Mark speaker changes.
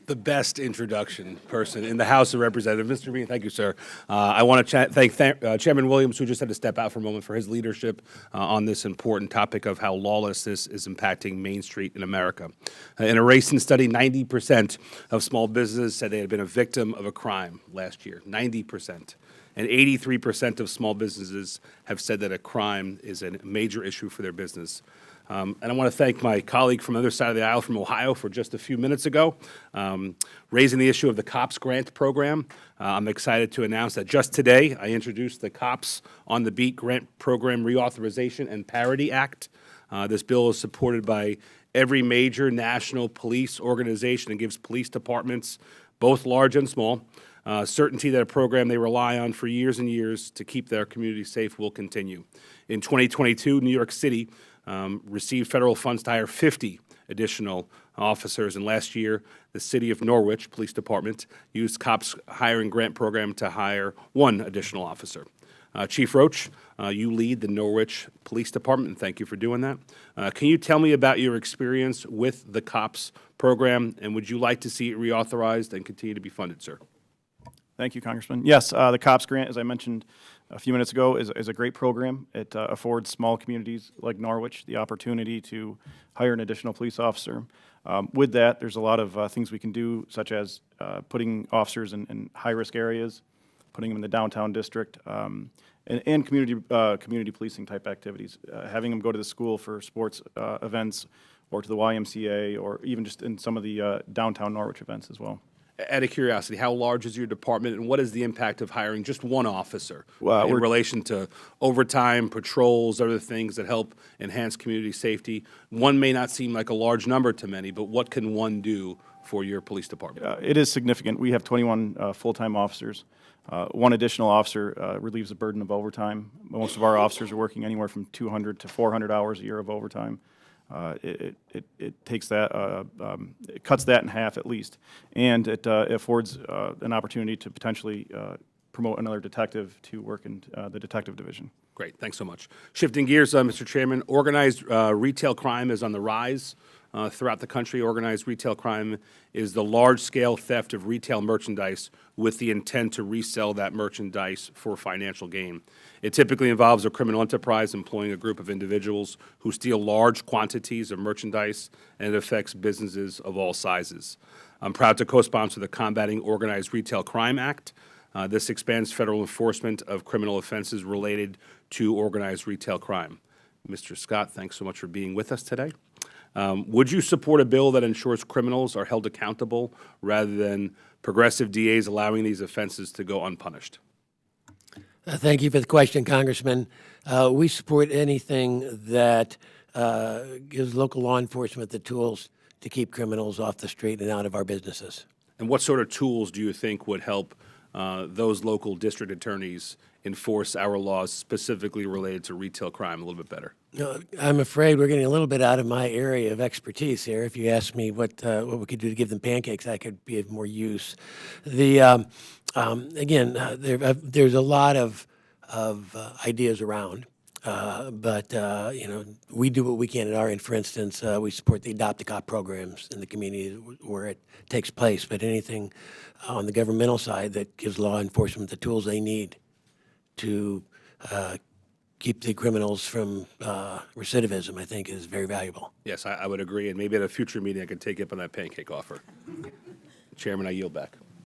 Speaker 1: the best introduction person in the House of Representatives. Mr. Bean, thank you, sir. I want to thank Chairman Williams, who just had to step out for a moment, for his leadership on this important topic of how lawlessness is impacting Main Street in America. In a recent study, 90% of small businesses said they had been a victim of a crime last year. 90%. And 83% of small businesses have said that a crime is a major issue for their business. And I want to thank my colleague from the other side of the aisle from Ohio for just a few minutes ago, raising the issue of the COPS grant program. I'm excited to announce that just today I introduced the COPS on the Beat Grant Program Reauthorization and Parity Act. This bill is supported by every major national police organization and gives police departments, both large and small, certainty that a program they rely on for years and years to keep their community safe will continue. In 2022, New York City received federal funds to hire 50 additional officers, and last year the City of Norwich Police Department used COPS hiring grant program to hire 1 additional officer. Chief Roach, you lead the Norwich Police Department, and thank you for doing that. Can you tell me about your experience with the COPS program, and would you like to see it reauthorized and continue to be funded, sir?
Speaker 2: Thank you, Congressman. Yes, the COPS grant, as I mentioned a few minutes ago, is a great program. It affords small communities like Norwich the opportunity to hire an additional police officer. With that, there's a lot of things we can do, such as putting officers in high-risk areas, putting them in the downtown district, and community policing type activities, having them go to the school for sports events, or to the YMCA, or even just in some of the downtown Norwich events as well.
Speaker 1: Out of curiosity, how large is your department, and what is the impact of hiring just 1 officer in relation to overtime, patrols, other things that help enhance community safety? 1 may not seem like a large number to many, but what can 1 do for your police department?
Speaker 2: It is significant. We have 21 full-time officers. 1 additional officer relieves the burden of overtime. Most of our officers are working anywhere from 200 to 400 hours a year of overtime. It takes that, it cuts that in half at least, and it affords an opportunity to potentially promote another detective to work in the detective division.
Speaker 1: Great, thanks so much. Shifting gears, Mr. Chairman, organized retail crime is on the rise throughout the country. Organized retail crime is the large-scale theft of retail merchandise with the intent to resell that merchandise for financial gain. It typically involves a criminal enterprise employing a group of individuals who steal large quantities of merchandise, and it affects businesses of all sizes. I'm proud to co-sponsor the Combating Organized Retail Crime Act. This expands federal enforcement of criminal offenses related to organized retail crime. Mr. Scott, thanks so much for being with us today. Would you support a bill that ensures criminals are held accountable rather than progressive DAs allowing these offenses to go unpunished?
Speaker 3: Thank you for the question, Congressman. We support anything that gives local law enforcement the tools to keep criminals off the street and out of our businesses.
Speaker 1: And what sort of tools do you think would help those local district attorneys enforce our laws specifically related to retail crime a little bit better?
Speaker 3: No, I'm afraid we're getting a little bit out of my area of expertise here. If you ask me what we could do to give them pancakes, I could be of more use. Again, there's a lot of ideas around, but we do what we can at our end. For instance, we support the Adopt a Cop programs in the communities where it takes place. But anything on the governmental side that gives law enforcement the tools they need to keep the criminals from recidivism, I think, is very valuable.
Speaker 1: Yes, I would agree, and maybe at a future meeting I could take up on that pancake offer. Chairman, I yield back.